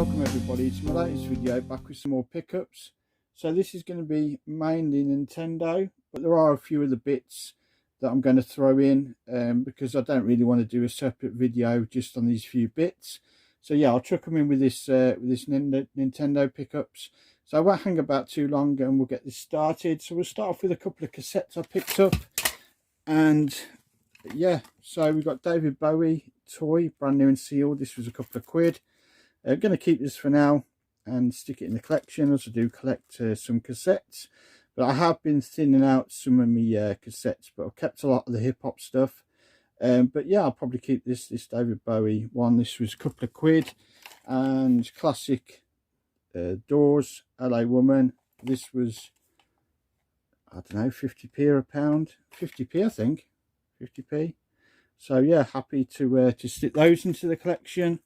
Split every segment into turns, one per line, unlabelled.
Welcome everybody to my latest video, back with some more pickups. So this is going to be mainly Nintendo, but there are a few other bits that I'm going to throw in because I don't really want to do a separate video just on these few bits. So yeah, I'll chuck them in with this Nintendo pickups. So I won't hang about too long and we'll get this started. So we'll start off with a couple of cassettes I picked up. And yeah, so we've got David Bowie toy, brand new and sealed. This was a couple of quid. I'm going to keep this for now and stick it in the collection, as I do collect some cassettes. But I have been thinning out some of my cassettes, but I've kept a lot of the hip-hop stuff. But yeah, I'll probably keep this David Bowie one. This was a couple of quid. And classic Doors, LA Woman. This was, I don't know, 50p or a pound. 50p, I think. 50p. So yeah, happy to stick those into the collection.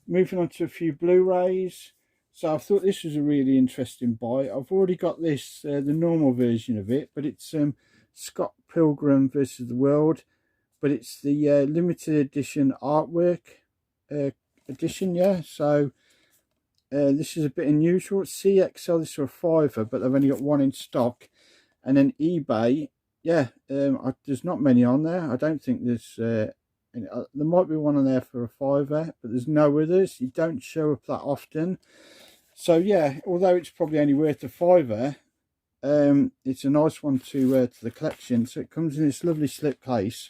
Moving on to a few Blu-rays. So I thought this was a really interesting buy. I've already got this, the normal version of it, but it's Scott Pilgrim versus the World, but it's the limited edition artwork edition, yeah. So this is a bit unusual. CXL, this for a £5, but they've only got one in stock. And then eBay, yeah, there's not many on there. I don't think there's there might be one on there for a £5, but there's no others. You don't show up that often. So yeah, although it's probably only worth a £5, it's a nice one to the collection. So it comes in this lovely slip case,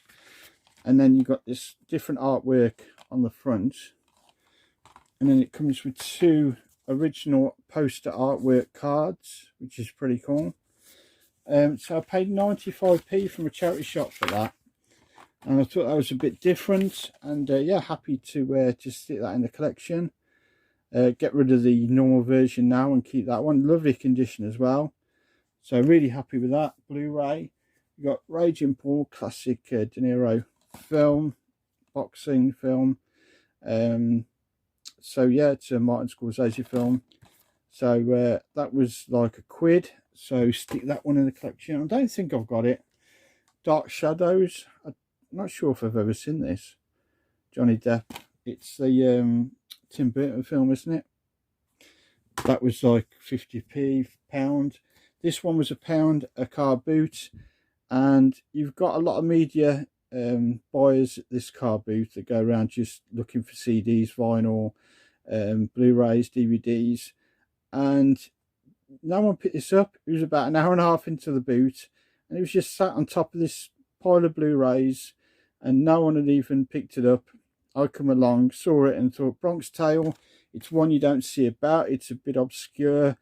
and then you've got this different artwork on the front, and then it comes with two original poster artwork cards, which is pretty cool. So I paid 95p from a charity shop for that, and I thought that was a bit different. And yeah, happy to stick that in the collection. Get rid of the normal version now and keep that one. Lovely condition as well. So really happy with that. Blu-ray. You've got Raging Bull, classic De Niro film, boxing film. So yeah, it's a Martin Scorsese film. So that was like a £1. So stick that one in the collection. I don't think I've got it. Dark Shadows. I'm not sure if I've ever seen this. Johnny Depp. It's the Tim Burton film, isn't it? That was like 50p, pound. This one was a £1, a car boot. And you've got a lot of media buyers at this car boot that go around just looking for CDs, vinyl, Blu-rays, DVDs. And no one picked this up. It was about an hour and a half into the boot, and it was just sat on top of this pile of Blu-rays, and no one had even picked it up. I come along, saw it, and thought, Bronx Tale. It's one you don't see about. It's a bit obscure.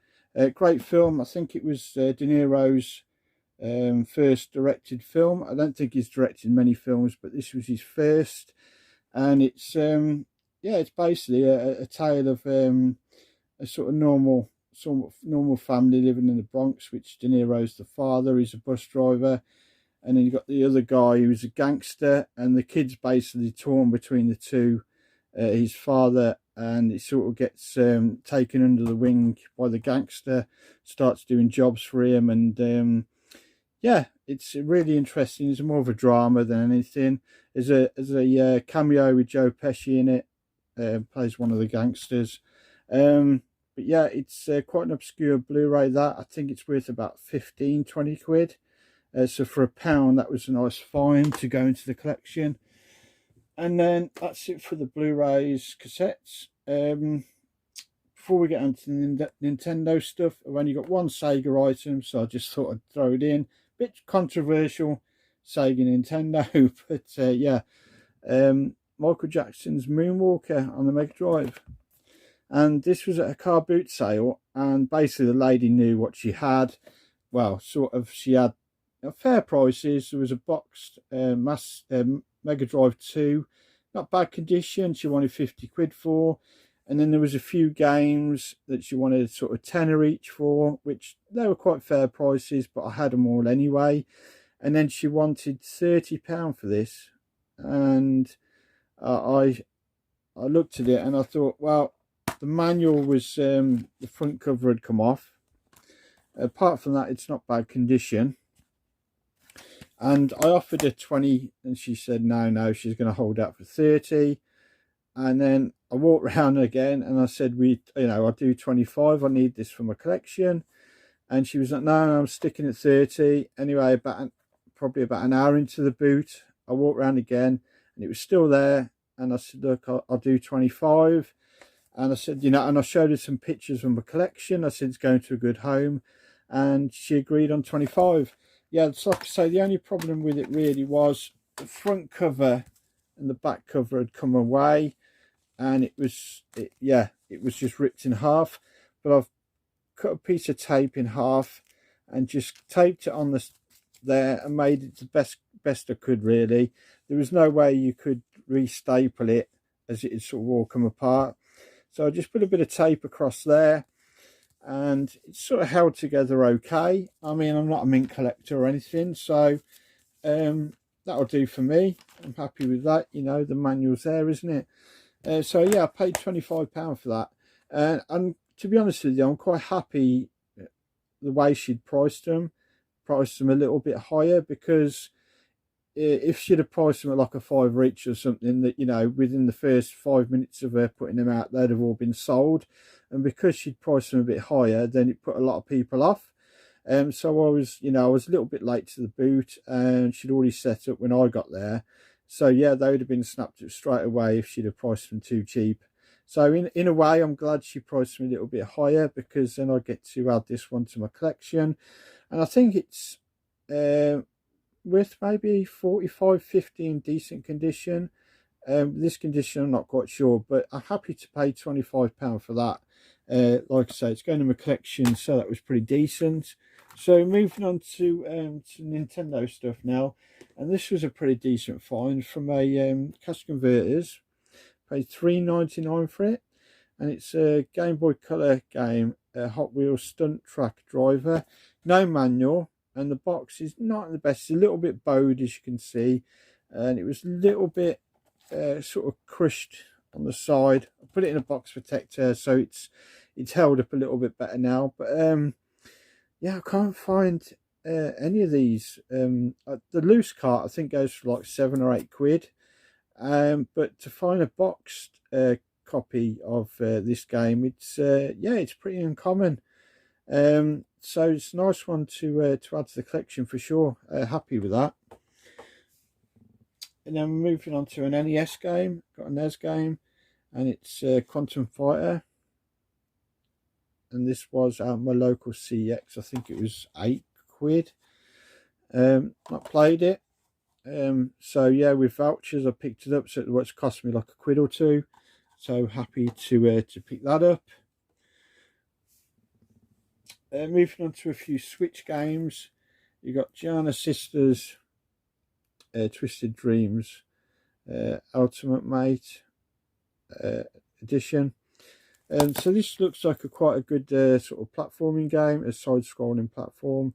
Great film. I think it was De Niro's first directed film. I don't think he's directed many films, but this was his first. And it's yeah, it's basically a tale of a sort of normal family living in the Bronx, which De Niro's the father. He's a bus driver, and then you've got the other guy who's a gangster, and the kid's basically torn between the two, his father, and it sort of gets taken under the wing by the gangster, starts doing jobs for him. And yeah, it's really interesting. It's more of a drama than anything. There's a cameo with Joe Pesci in it, plays one of the gangsters. But yeah, it's quite an obscure Blu-ray. That I think it's worth about 15-20 quid. So for a £1, that was a nice find to go into the collection. And then that's it for the Blu-rays, cassettes. Before we get on to the Nintendo stuff, I've only got one Sega item, so I just thought I'd throw it in. Bit controversial, Sega Nintendo, but yeah, Michael Jackson's Moonwalker on the Mega Drive. And this was at a car boot sale, and basically the lady knew what she had. Well, sort of, she had fair prices. There was a boxed Mega Drive 2, not bad condition, she wanted 50 quid for. And then there was a few games that she wanted sort of tenner each for, which they were quite fair prices, but I had them all anyway. And then she wanted £30 for this, and I looked at it and I thought, well, the manual was, the front cover had come off. Apart from that, it's not bad condition. And I offered her 20, and she said no, she's going to hold out for 30. And then I walked around again and I said, I'll do 25. I need this for my collection. And she was like, no, I'm sticking at 30. Anyway, probably about an hour into the boot, I walked around again and it was still there. And I said, look, I'll do 25. And I said, and I showed her some pictures from my collection. I said, it's going to a good home. And she agreed on 25. Yeah, it's like I say, the only problem with it really was the front cover and the back cover had come away. And it was just ripped in half. But I've cut a piece of tape in half and just taped it on there and made it the best I could, really. There was no way you could restaple it, as it had sort of all come apart. So I just put a bit of tape across there and it's sort of held together okay. I mean, I'm not a mint collector or anything, so that'll do for me. I'm happy with that. The manual's there, isn't it? So yeah, I paid £25 for that. And to be honest with you, I'm quite happy the way she'd priced them a little bit higher, because if she'd have priced them at like a £5 each or something, that within the first 5 minutes of her putting them out, they'd have all been sold. And because she'd priced them a bit higher, then it put a lot of people off. So I was a little bit late to the boot, and she'd already set up when I got there. So yeah, they would have been snapped up straight away if she'd have priced them too cheap. So in a way, I'm glad she priced them a little bit higher, because then I get to add this one to my collection. And I think it's worth maybe 45, 50 in decent condition. This condition, I'm not quite sure, but I'm happy to pay £25 for that. Like I say, it's going to my collection, so that was pretty decent. So moving on to Nintendo stuff now, and this was a pretty decent find from a Cash Converters. Paid $3.99 for it, and it's a Game Boy Color game, a Hot Wheels Stunt Track Driver. No manual, and the box is not the best. It's a little bit bowed, as you can see, and it was a little bit sort of crushed on the side. I put it in a box protector, so it's held up a little bit better now. But yeah, I can't find any of these. The loose cart I think goes for like £7 or £8. But to find a boxed copy of this game, it's pretty uncommon. So it's a nice one to add to the collection for sure. Happy with that. And then we're moving on to an NES game. Got a NES game, and it's Quantum Fighter. And this was at my local CX. I think it was £8. Not played it. So yeah, with vouchers I picked it up, so it's cost me like £1 or £2. So happy to pick that up. Moving on to a few Switch games. You got Gianna Sisters, Twisted Dreams, Ultimate Mate edition. So this looks like quite a good sort of platforming game, a side-scrolling platform,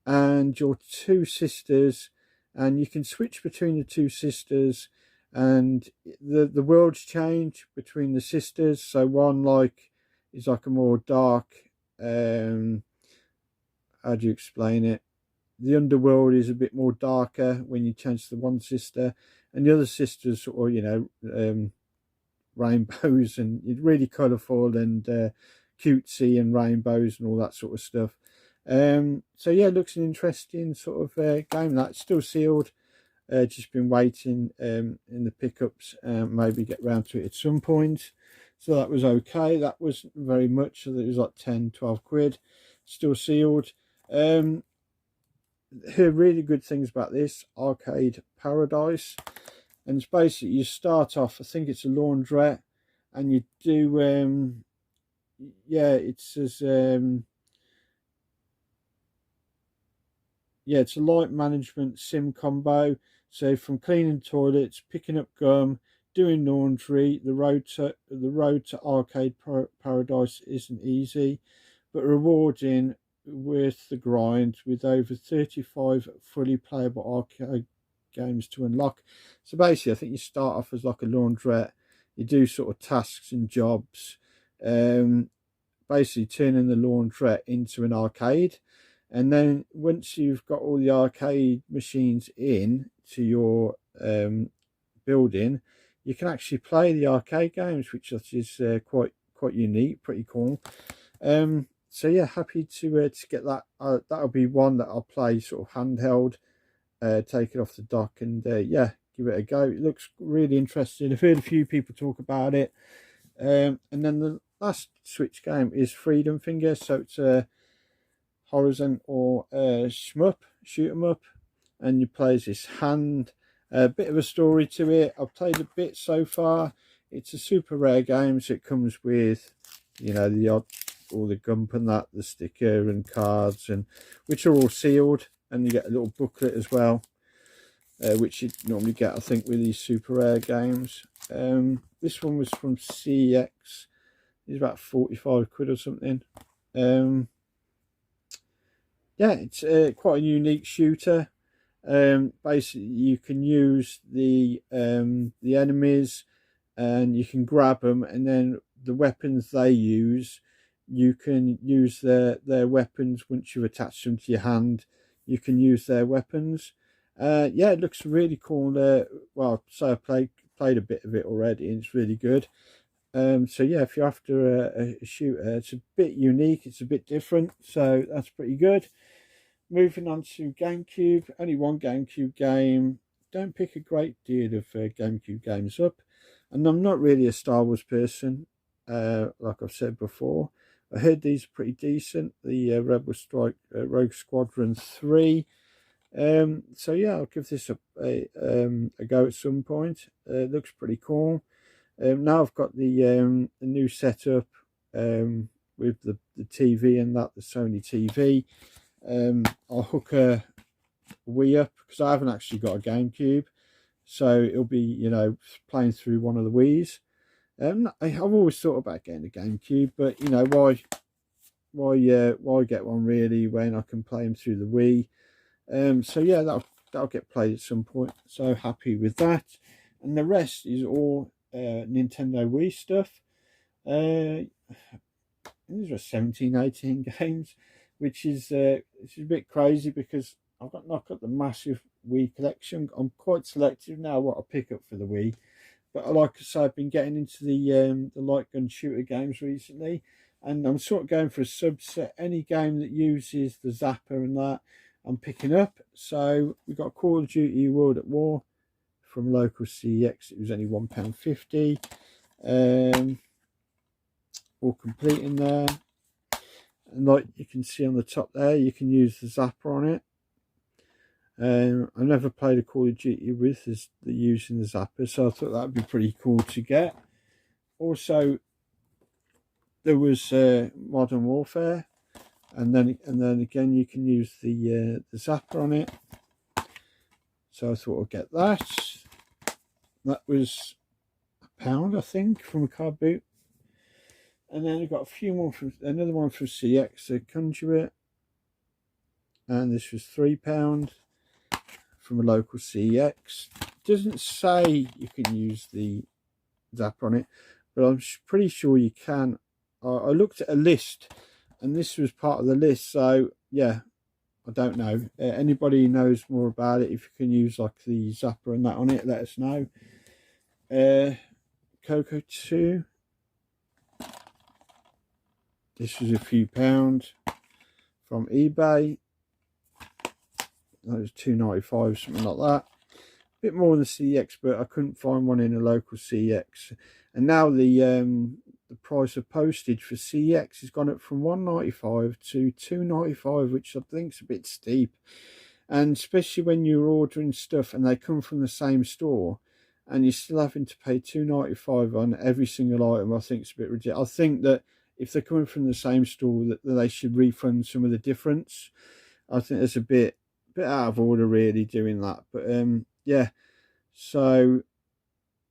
and your two sisters. And you can switch between the two sisters, and the worlds change between the sisters. So one is like a more dark, how do you explain it? The underworld is a bit more darker when you change to one sister, and the other sisters sort of, rainbows, and it's really colourful and cutesy, and rainbows and all that sort of stuff. So yeah, it looks an interesting sort of game. That's still sealed. Just been waiting in the pickups, maybe get round to it at some point. So that was okay. That wasn't very much, so it was like 10, 12 quid. Still sealed. Heard really good things about this Arcade Paradise, and it's basically, you start off, I think it's a laundrette, and you do it's as it's a light management sim combo. So from cleaning toilets, picking up gum, doing laundry, the road to Arcade Paradise isn't easy, but rewarding, worth the grind, with over 35 fully playable arcade games to unlock. So basically, I think you start off as like a laundrette, you do sort of tasks and jobs, basically turning the laundrette into an arcade. And then once you've got all the arcade machines in to your building, you can actually play the arcade games, which is quite unique, pretty cool. So yeah, happy to get that. That'll be one that I'll play sort of handheld, take it off the dock, and yeah, give it a go. It looks really interesting. I've heard a few people talk about it. And then the last Switch game is Freedom Finger. So it's a horizontal shoot 'em up, and you play as this hand. A bit of a story to it. I've played a bit so far. It's a super rare game, so it comes with, you know, the odd, all the gump and that, the sticker and cards, and which are all sealed, and you get a little booklet as well, which you normally get, I think, with these super rare games. This one was from CEX. It's about 45 quid or something. Yeah, it's quite a unique shooter. Basically, you can use the enemies, and you can grab them, and then the weapons they use, you can use their weapons once you attach them to your hand. You can use their weapons. Yeah, it looks really cool. Well, so I played a bit of it already, and it's really good. So yeah, if you're after a shooter, it's a bit unique, it's a bit different, so that's pretty good. Moving on to GameCube, only one GameCube game. Don't pick a great deal of GameCube games up, and I'm not really a Star Wars person, like I've said before. I heard these are pretty decent. The Rebel Strike Rogue Squadron 3. So yeah, I'll give this a go at some point. It looks pretty cool. Now I've got the new setup with the TV and that, the Sony TV. I'll hook a Wii up, because I haven't actually got a GameCube, so it'll be, you know, playing through one of the Wii's. I've always thought about getting a GameCube, but you know, why get one really when I can play them through the Wii? So yeah, that'll get played at some point. So happy with that, and the rest is all Nintendo Wii stuff. These are 17, 18 games, which is a bit crazy, because I've got the massive Wii collection. I'm quite selective now what I pick up for the Wii, but like I say, I've been getting into the light gun shooter games recently, and I'm sort of going for a subset. Any game that uses the zapper and that, I'm picking up. So we've got Call of Duty World at War from local CEX. It was only £1.50. All complete in there. And like you can see on the top there, you can use the zapper on it. I never played a Call of Duty with using the zapper, so I thought that would be pretty cool to get. Also, there was Modern Warfare, and then again you can use the zapper on it. So I thought I'd get that. That was £1, I think, from a car boot. And then I got a few more from another one from CX, the Conduit, and this was £3 from a local CX. Doesn't say you can use the zapper on it, but I'm pretty sure you can. I looked at a list, and this was part of the list. So yeah, I don't know. Anybody knows more about it? If you can use like the zapper and that on it, let us know. Coco 2. This was a few pounds from eBay. That was £2.95, something like that. A bit more than CX, but I couldn't find one in a local CX. And now the price of postage for CX has gone up from £1.95 to £2.95, which I think is a bit steep. And especially when you're ordering stuff and they come from the same store, and you're still having to pay £2.95 on every single item, I think it's a bit ridiculous. I think that if they're coming from the same store, that they should refund some of the difference. I think it's a bit out of order really doing that. But yeah, so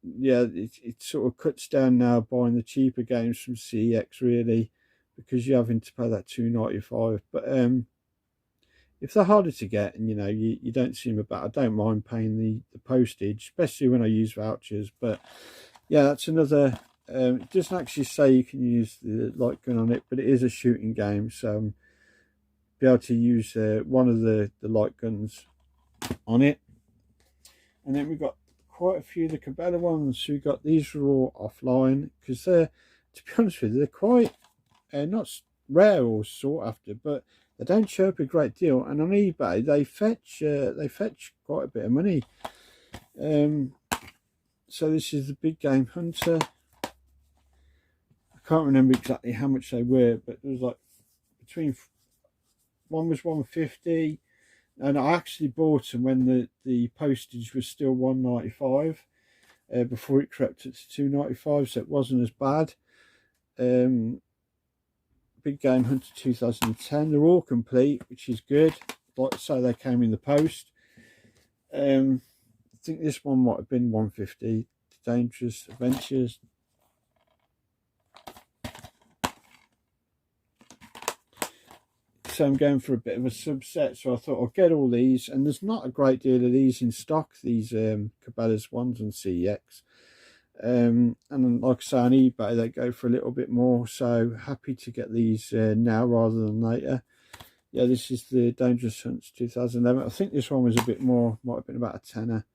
yeah, it sort of cuts down now buying the cheaper games from CX really, because you're having to pay that £2.95. But if they're harder to get, and you know you don't see them about, I don't mind paying the postage, especially when I use vouchers. But yeah, that's another. It doesn't actually say you can use the light gun on it, but it is a shooting game, so be able to use one of the light guns on it. And then we've got quite a few of the Cabela ones who got these were all offline, because they're, to be honest with you, they're quite not rare or sought after, but they don't show up a great deal, and on eBay they fetch quite a bit of money. So this is the Big Game Hunter. I can't remember exactly how much they were, but it was like between, one was 150, and I actually bought them when the postage was still 195, before it crept up to 295, so it wasn't as bad. Big Game Hunter 2010. They're all complete, which is good. Like I say, they came in the post. I think this one might have been 150. Dangerous Adventures. So I'm going for a bit of a subset, so I thought I'll get all these, and there's not a great deal of these in stock, these Cabela's ones on CEX. And like I say, on eBay they go for a little bit more, so happy to get these now rather than later. Yeah, this is the Dangerous Hunts 2011. I think this one was a bit more, might have been about a tenner.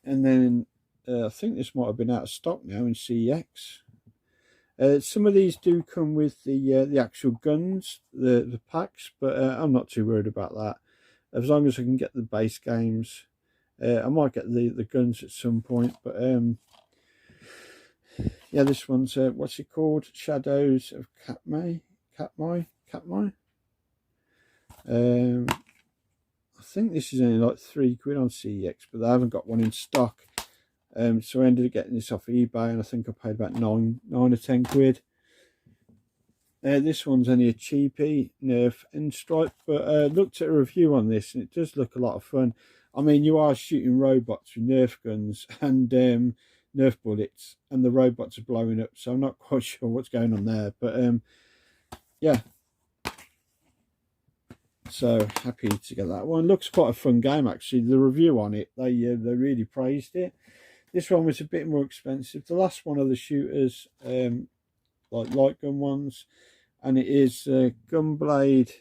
And then I think this might have been out of stock now in CEX. Some of these do come with the actual guns, the packs, but I'm not too worried about that. As long as I can get the base games. I might get the guns at some point, but yeah, this one's what's it called? Shadows of Katmai. I think this is only like £3 on CEX, but they haven't got one in stock. So I ended up getting this off eBay, and I think I paid about 9 or 10 quid. This one's only a cheapie, Nerf and Stripe, but looked at a review on this, and it does look a lot of fun. I mean, you are shooting robots with Nerf guns and Nerf bullets, and the robots are blowing up, so I'm not quite sure what's going on there, but yeah. So happy to get that one. Looks quite a fun game, actually. The review on it, they really praised it. This one was a bit more expensive. The last one of the shooters, like light gun ones, and it is Gunblade,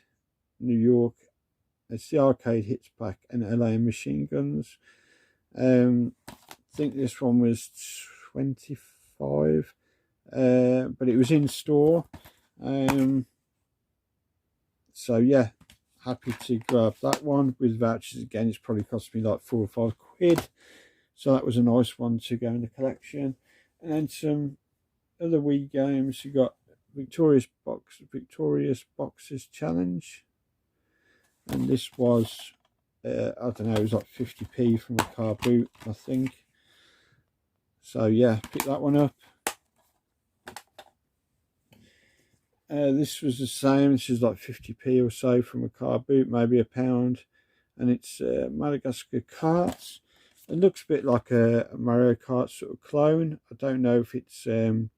New York. It's the arcade hits pack and LA machine guns. I think this one was 25, but it was in store. So yeah, happy to grab that one with vouchers. Again, it's probably cost me like 4 or 5 quid. So that was a nice one to go in the collection. And then some other Wii games. You got Victorious Boxes Challenge, and this was I don't know, it was like 50p from a car boot, I think. So yeah, pick that one up. This was the same. This is like 50p or so from a car boot, maybe £1, and it's Madagascar Karts. It looks a bit like a Mario Kart sort of clone. I don't know if it's going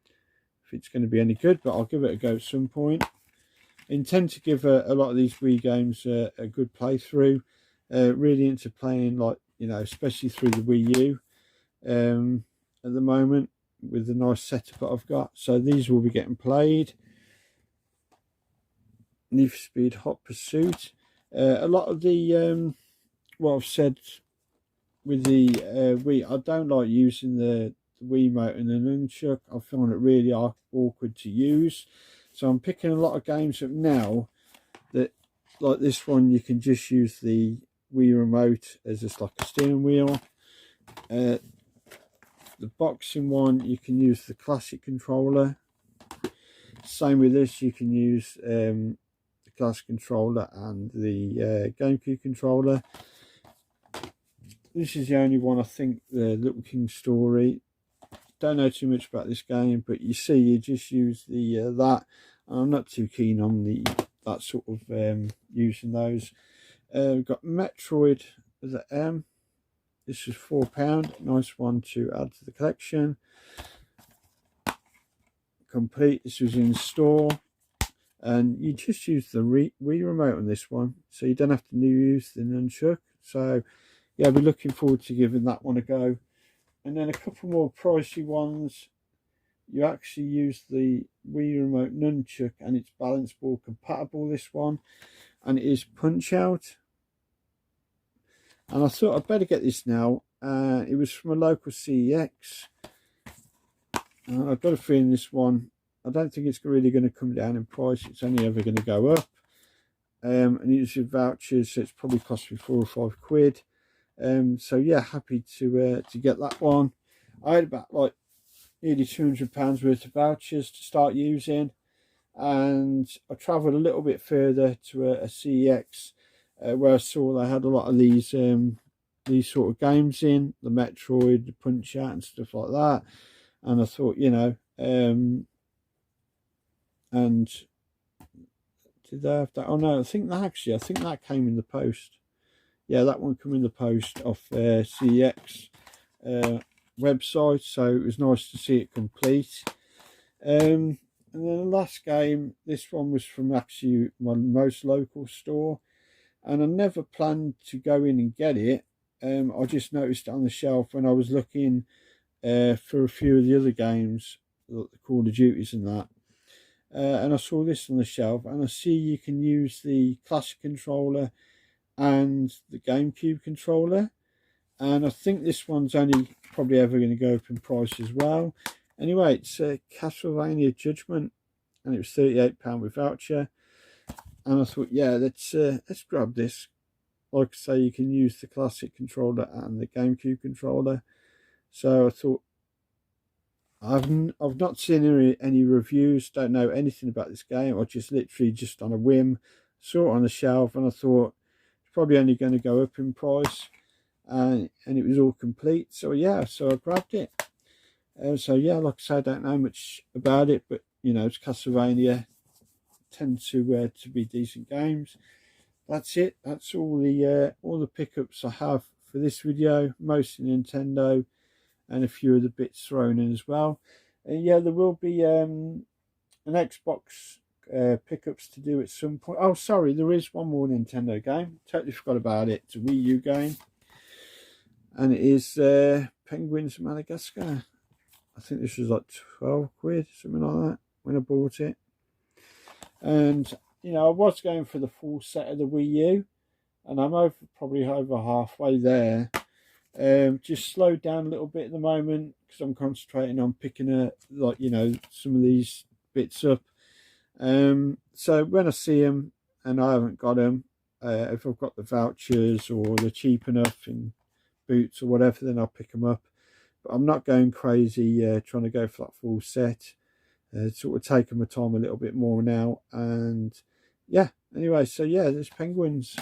to be any good, but I'll give it a go at some point. I intend to give a lot of these Wii games a good playthrough. Really into playing, like, you know, especially through the Wii U at the moment with the nice setup that I've got. So these will be getting played. Need for Speed Hot Pursuit. A lot of the what I've said with the Wii, I don't like using the Wii Remote and the nunchuck. I find it really awkward to use. So I'm picking a lot of games up now that, like this one, you can just use the Wii Remote as just like a steering wheel. The boxing one, you can use the classic controller. Same with this, you can use the classic controller and the GameCube controller. This is the only one, I think, the Little King Story. Don't know too much about this game, but you see, you just use the that. I'm not too keen on that sort of using those. We've got Metroid with the M. This is £4. Nice one to add to the collection. Complete. This was in store, and you just use the Wii Remote on this one, so you don't have to use the nunchuck. So yeah, I'll be looking forward to giving that one a go. And then a couple more pricey ones. You actually use the Wii Remote nunchuck, and it's balance board compatible, this one, and it is Punch Out. and I thought I'd better get this now. It was from a local CEX. I've got a feeling this one, I don't think it's really going to come down in price. It's only ever going to go up. And it's with vouchers, so it's probably cost me £4 or £5. So yeah, happy to get that one. I had about like nearly £200 worth of vouchers to start using, and I travelled a little bit further to a CEX where I saw they had a lot of these sort of games in, the Metroid, the Punch Out and stuff like that. And I thought, you know, and did they have that? Oh no, I think that came in the post. Yeah, that one came in the post off CEX website, so it was nice to see it complete. And then the last game, this one was from actually my most local store, and I never planned to go in and get it. I just noticed it on the shelf when I was looking for a few of the other games, the Call of Duties and that. And I saw this on the shelf, and I see you can use the classic controller and the GameCube controller, and I think this one's only probably ever going to go up in price as well. Anyway, it's Castlevania Judgment, and it was £38 with voucher. And I thought, yeah, let's grab this. Like I say, you can use the classic controller and the GameCube controller. So I thought, I've not seen any reviews, don't know anything about this game. I just literally just on a whim saw it on the shelf, and I thought it's probably only going to go up in price, and it was all complete. So yeah, so I grabbed it. So yeah, like I say, I don't know much about it, but you know, it's Castlevania, tend to be decent games. That's it. That's all the pickups I have for this video. Mostly Nintendo, and a few of the bits thrown in as well. Yeah, there will be an Xbox pickups to do at some point. Oh, sorry, there is one more Nintendo game. Totally forgot about it. It's a Wii U game, and it is Penguins of Madagascar. I think this was like £12, something like that, when I bought it. And you know, I was going for the full set of the Wii U, and I'm probably over halfway there. Just slowed down a little bit at the moment because I'm concentrating on picking like, you know, some of these bits up. So when I see them and I haven't got them, if I've got the vouchers or they're cheap enough in Boots or whatever, then I'll pick them up. But I'm not going crazy trying to go for that full set. Sort of taking my time a little bit more now. And yeah, anyway, so yeah, there's Penguins.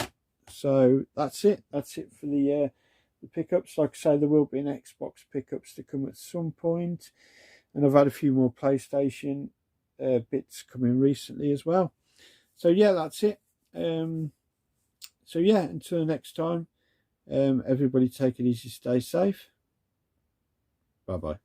So that's it for the pickups. Like I say, there will be an Xbox pickups to come at some point, and I've had a few more PlayStation bits coming recently as well. So yeah, that's it. So yeah, until next time, everybody take it easy, stay safe. Bye bye.